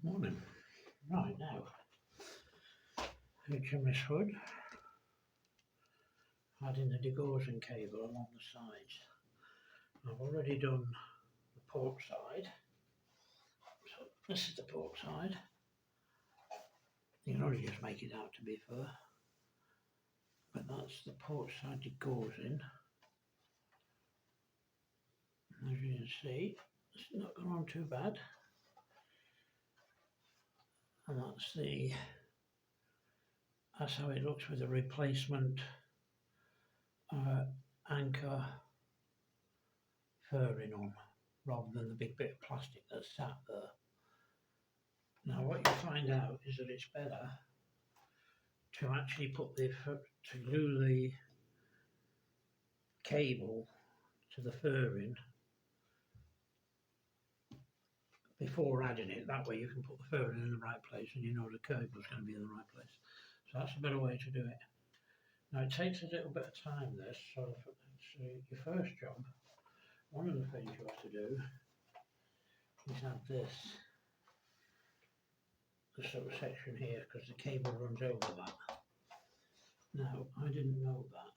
Morning. Right now, HMS Hood, adding the degaussing cable along the sides. I've already done the port side. So this is the port side. You can only just make it out to be fair. But that's the port side degaussing. As you can see, it's not gone on too bad. And that's how it looks with the replacement anchor furring on, rather than the big bit of plastic that's sat there. Now what you find out is that it's better to actually to glue the cable to the furring before adding it. That way you can put the furring in the right place and you know the cable's going to be in the right place. So that's a better way to do it. Now it takes a little bit of time this, so your first job, one of the things you have to do is add this sort of section here, because the cable runs over that. Now I didn't know that.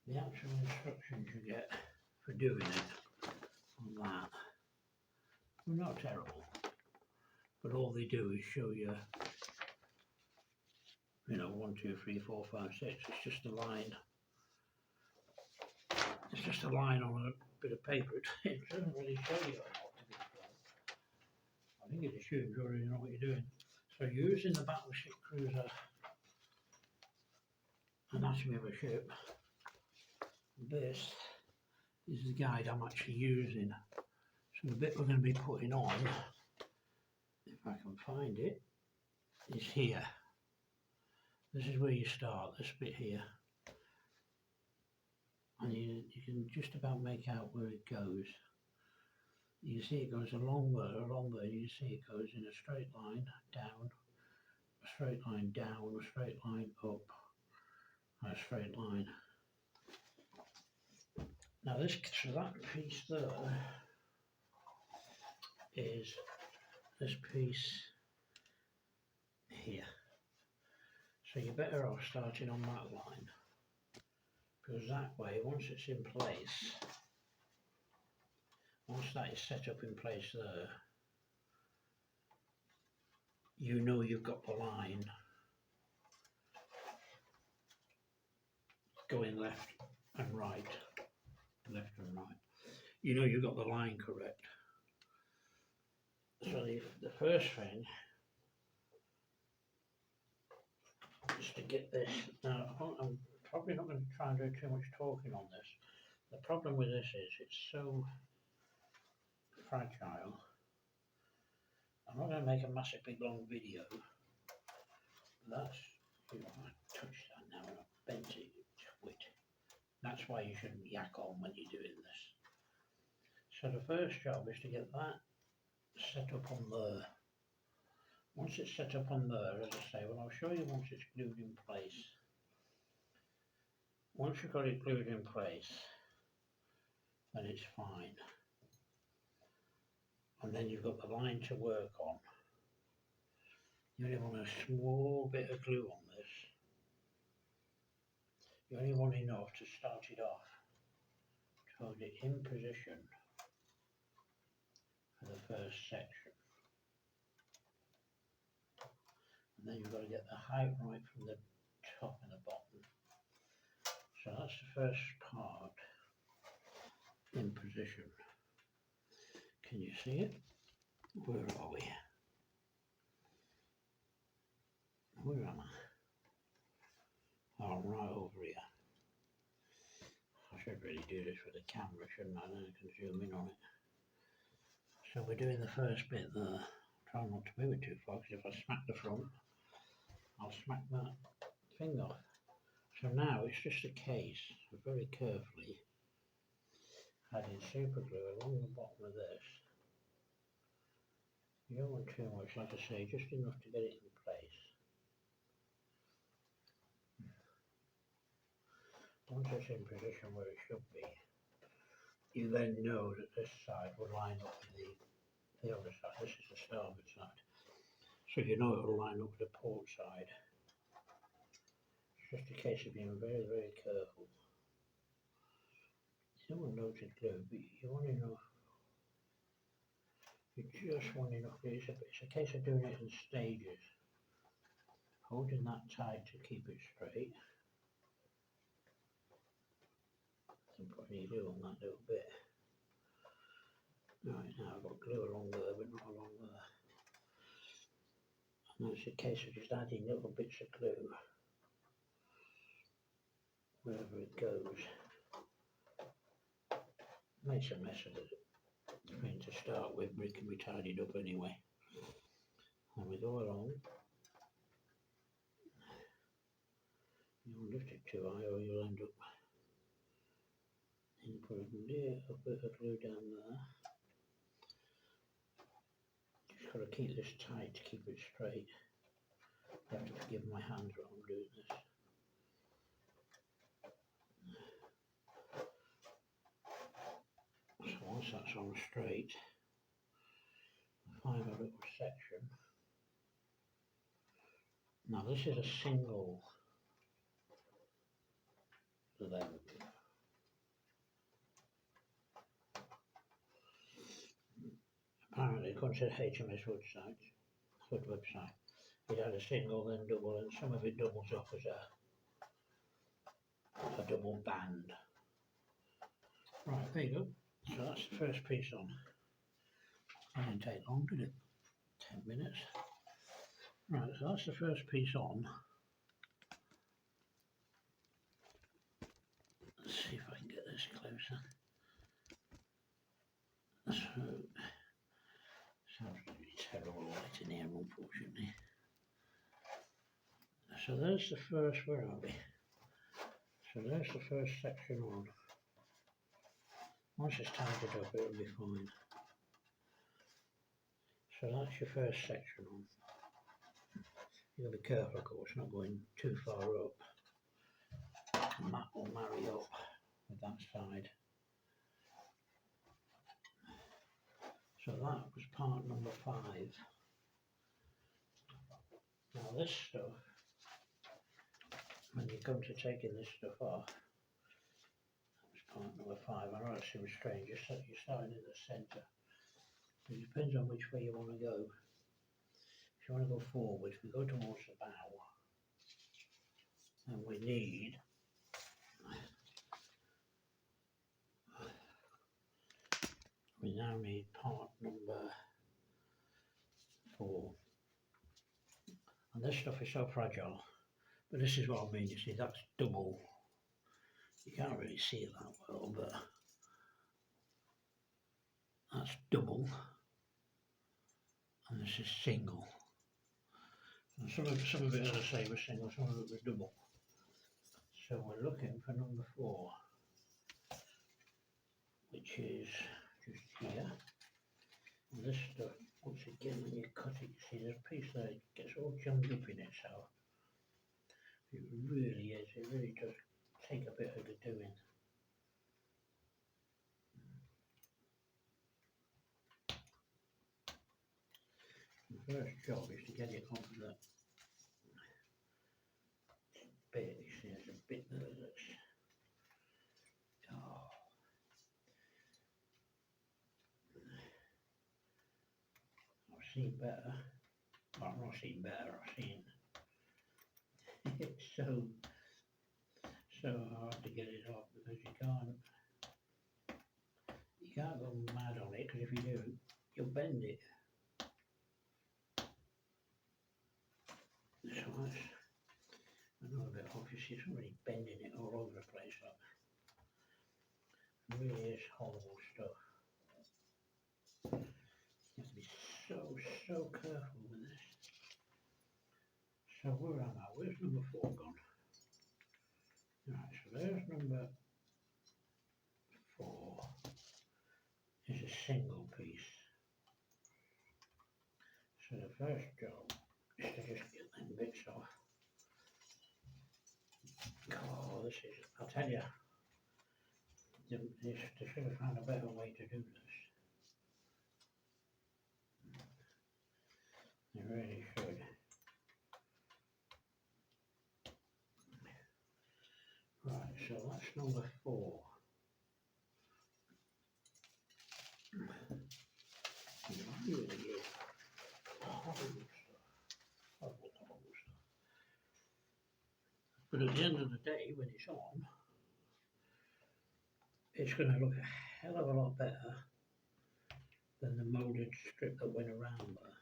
The actual instructions you get for doing it on that are not terrible, but all they do is show you, 1, 2, 3, 4, 5, 6. It's just a line. It's just a line on a bit of paper. It doesn't really show you what to do. I think it assumes you already know what you're doing. So using the battleship cruiser anatomy of a ship, this is the guide I'm actually using. So the bit we're going to be putting on, if I can find it, is here. This is where you start, this bit here. And you can just about make out where it goes. You see it goes along there, you see it goes in a straight line down, a straight line down, a straight line up, and a straight line. Now so that piece there is this piece here. So you're better off starting on that line, because that way, once it's in place, once that is set up in place there, you know you've got the line going left and right, left and right. You know you've got the line correct. So the first thing is to get this. Now I'm probably not going to try and do too much talking on this. The problem with this is it's so fragile. I'm not going to make a massive big long video. That's, I touched that now and I bent it, twit. That's why you shouldn't yak on when you're doing this. So the first job is to get that set up on there. Once it's set up on there, as I say, well, I'll show you once it's glued in place. Once you've got it glued in place, then it's fine. And then you've got the line to work on. You only want a small bit of glue on this. You only want enough to start it off, to hold it in position for the first section. And then you've got to get the height right from the top and the bottom. So that's the first part in position. Can you see it? Where are we? Where am I? Oh, I'm right over here. I should really do this with a camera, shouldn't I? Then I can zoom in on it. So we're doing the first bit there. Try not to move it too far, because if I smack the front, I'll smack that thing off. So now it's just a case of very carefully adding super glue along the bottom of this. You don't want too much, like I say, just enough to get it in place. Once it's in position where it should be, you then know that this side will line up with the the other side. This is the starboard side. So you know it'll line up with the port side. It's just a case of being very, very careful. You don't want loads of glue, but you want enough. You just want enough. It's a case of doing it in stages. Holding that tight to keep it straight. And putting your glue on that little bit. Right, now I've got glue along there, but not along there. And it's a case of just adding little bits of glue wherever it goes. Makes a mess of the screen to start with, but it can be tidied up anyway. And we go along. You don't lift it too high or you'll end up putting a bit of glue down there. Just got to keep this tight to keep it straight. You have to forgive my hands while I'm doing this. So once that's on straight, find a little section. Now this is a single length. Apparently, according to the HMS Hood website, it had a single then double, and some of it doubles up as a double band. Right, there you go. So that's the first piece on. It didn't take long, did it? 10 minutes. Right, so that's the first piece on. Let's see if I can get this closer. So, sounds really terrible light in here, unfortunately. So there's the first, where are we? So there's the first section on. Once it's tidied up, it'll be fine. So that's your first section on. You've got to be careful, of course, not going too far up. And that will marry up with that side. So that was part number 5. Now this stuff, when you come to taking this stuff off, that was part number 5. I know it seems strange, you're starting in the centre. It depends on which way you want to go. If you want to go forward, we go towards the bow. And we now need part number 4. And this stuff is so fragile. But this is what I mean, you see, that's double. You can't really see it that well, but that's double. And this is single. And some of it, as I say, was single, some of it was double. So we're looking for number 4, which is just here. And this stuff, once again, when you cut it, you see there's a piece there, it gets all jammed up in itself. It really is, it really does take a bit of the doing. The first job is to get it off that bit. You see there's a bit there that's, I've seen better. Well, I've not seen better, I've seen it's so hard to get it off because you can't go mad on it, because if you do, you'll bend it. So that's another bit off. You see somebody bending it all over the place. Look. It really is horrible stuff. You have to be so careful with this. So where am I? Where's number 4 gone? Right, so there's number 4. It's a single piece. So the first job is to just get them bits off. Oh, this is, I'll tell you, they should have found a better way to do this. It really should. Right, so that's number 4. Really is horrible stuff. Horrible stuff. But at the end of the day, when it's on, it's going to look a hell of a lot better than the moulded strip that went around there.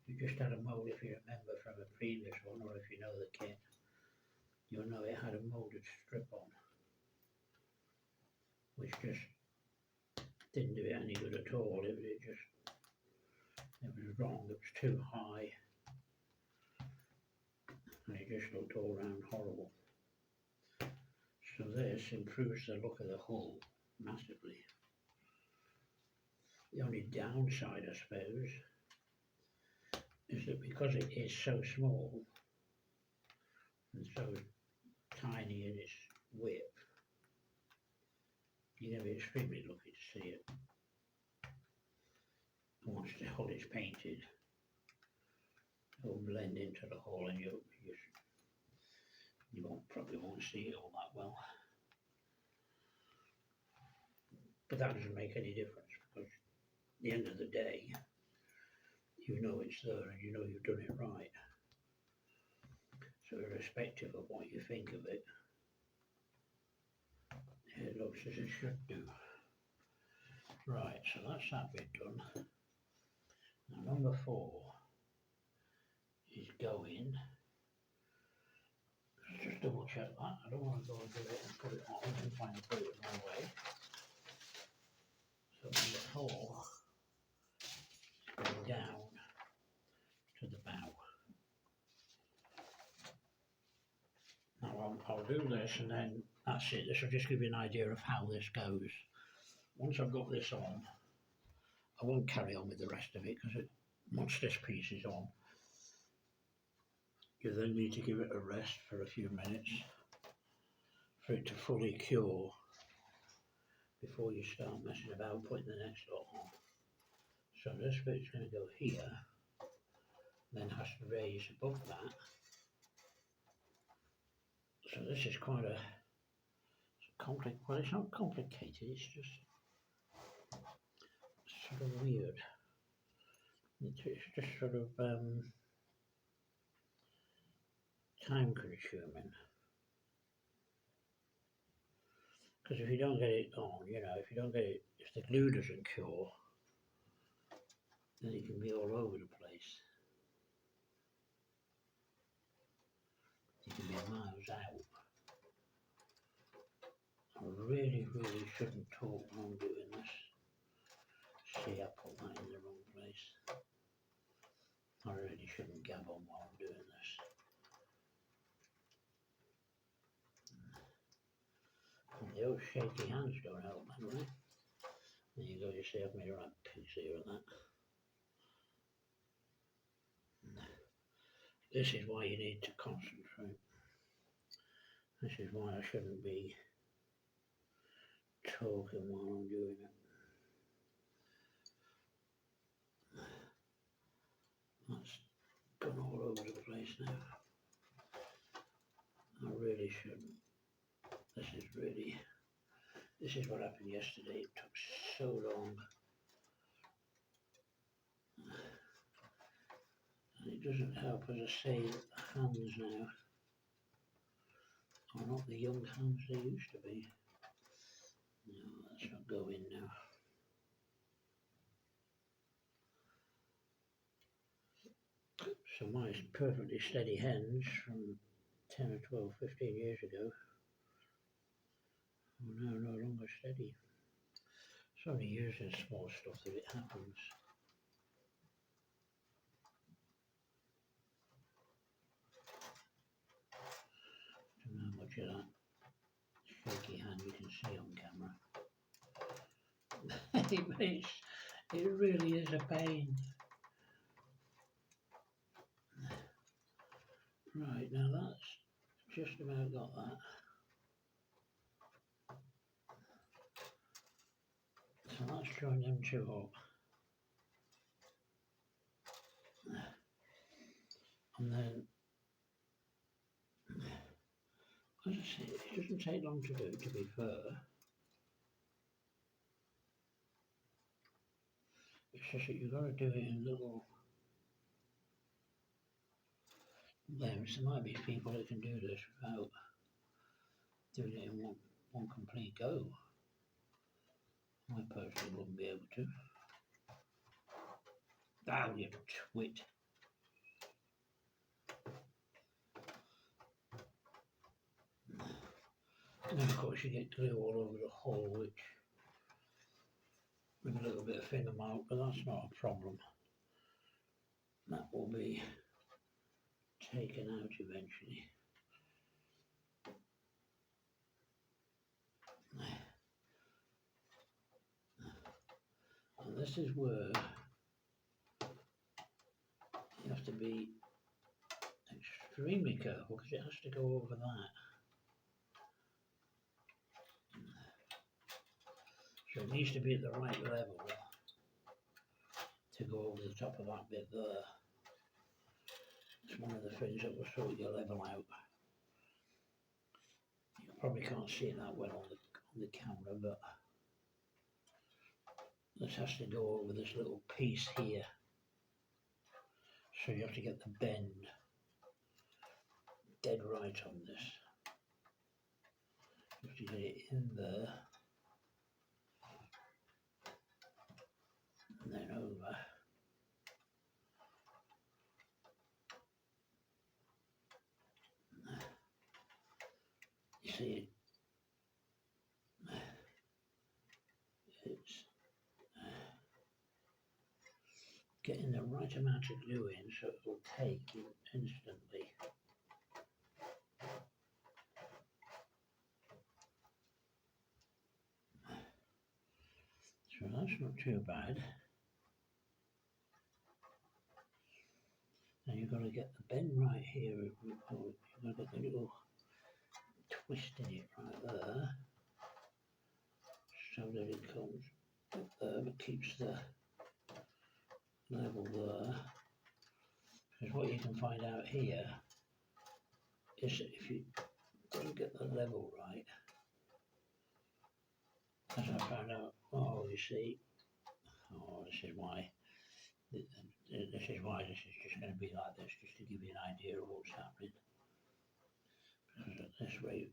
You just had a mould, if you remember from a previous one, or if you know the kit, you'll know it had a moulded strip on, which just didn't do it any good at all. It was wrong, it was too high, and it just looked all round horrible. So this improves the look of the hull massively. The only downside, I suppose, is that because it is so small and so tiny in its width, you're going to be extremely lucky to see it. Once the hull is painted, it will blend into the hull, and you probably won't see it all that well. But that doesn't make any difference, because at the end of the day, you know it's there and you know you've done it right. So irrespective of what you think of it, it looks as it should do. Right, so that's that bit done. Now number 4 is going. Let's just double check that. I don't want to go and do it and put it on and try and put it the wrong way. So number 4 is going down to the bow. Now I'll do this, and then that's it. This will just give you an idea of how this goes. Once I've got this on, I won't carry on with the rest of it, because once this piece is on, you then need to give it a rest for a few minutes for it to fully cure before you start messing about putting the next lot on. So this bit's going to go here, then has to raise above that. So this is quite a complicated, well, it's not complicated, it's just sort of weird. It's just sort of time consuming. Because if you don't get it on, if the glue doesn't cure, then it can be all over the place. It can be miles out. I really shouldn't talk when I'm doing this. See, I put that in the wrong place. I really shouldn't gab on while I'm doing this. And the old shaky hands don't help anyway. There you go, you see I've made a right piece here of that. This is why you need to concentrate. This is why I shouldn't be talking while I'm doing it. That's gone all over the place now. I really shouldn't. This is what happened yesterday. It took so long. And it doesn't help, as I say, that the hands now are not the young hands they used to be. No, let's not go in now. So my perfectly steady hands from 10 or 12, 15 years ago are now no longer steady. It's only using small stuff that it happens. I don't know how much of that shaky hand you can see on camera. It really is a pain. Right, now that's just about got that. So let's join them two up. doesn't take long to do, to be fair. It's just that you've got to do it in little lengths. There might be people that can do this without doing it in one complete go. I personally wouldn't be able to. Oh, you twit. And then of course you get glue all over the hole, which with a little bit of finger mark, but that's not a problem. That will be taken out eventually. And this is where you have to be extremely careful because it has to go over that. So it needs to be at the right level to go over the top of that bit there. It's one of the things that will sort your level out. You probably can't see it that well on the camera, but this has to go over this little piece here. So you have to get the bend dead right on this. You have to get it in there and then over. You see, it's getting the right amount of glue in so it will take instantly. So that's not too bad. Now you've got to get the bend right here. You've got to get the little twist in it right there, so that it comes up there but keeps the level there. Because what you can find out here is that if you don't get the level right, as I found out, oh, you see, oh, this is why this is just going to be like this, just to give you an idea of what's happening. Because at this rate,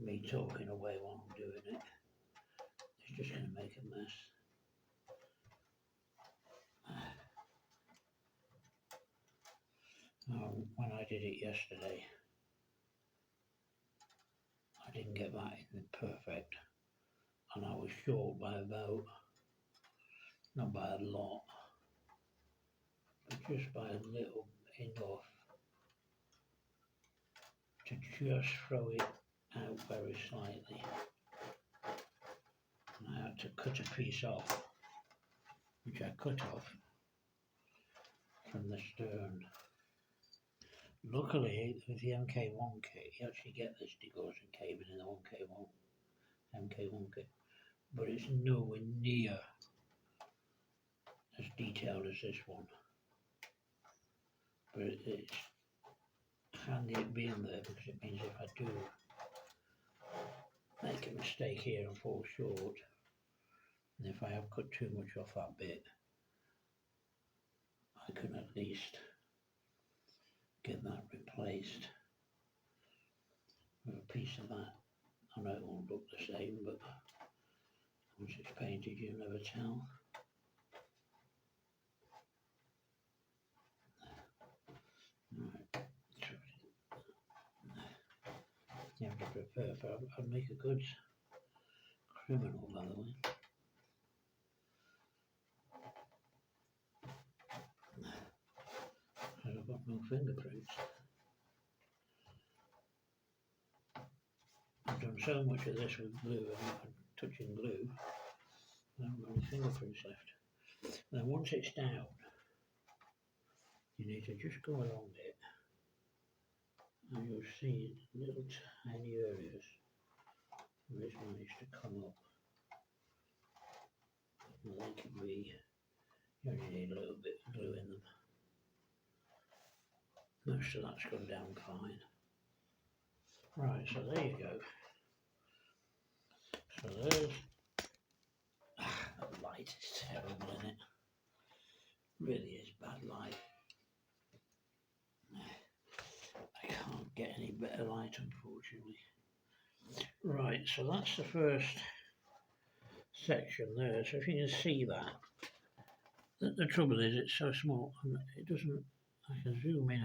me talking away while I'm doing it, it's just going to make a mess. When I did it yesterday, I didn't get that in perfect, and I was short by about, not by a lot, but just by a little enough to just throw it out very slightly. And I had to cut a piece off, which I cut off from the stern. Luckily, with the MK1 kit, you actually get this degaussing cable in the MK1 kit, but it's nowhere near as detailed as this one. But it's handy it being there, because it means if I do make a mistake here and fall short, and if I have cut too much off that bit, I can at least get that replaced with a piece of that. I know it won't look the same, but once it's painted, you'll never tell. Right. You have to prepare for, I'd make a good criminal, by the way. I've got no fingerprints. I've done so much of this with glue and touching glue, I haven't got any fingerprints left. Then once it's down, you need to just go along it, and you'll see little tiny areas where it's managed to come up. And they can be, you only need a little bit of glue in them. Most of that's gone down fine. Right, so there you go. So there's that light is terrible, isn't it? Really is bad light. I can't get any better light, unfortunately. Right, so that's the first section there. So if you can see that, the trouble is it's so small, and it doesn't. I can zoom in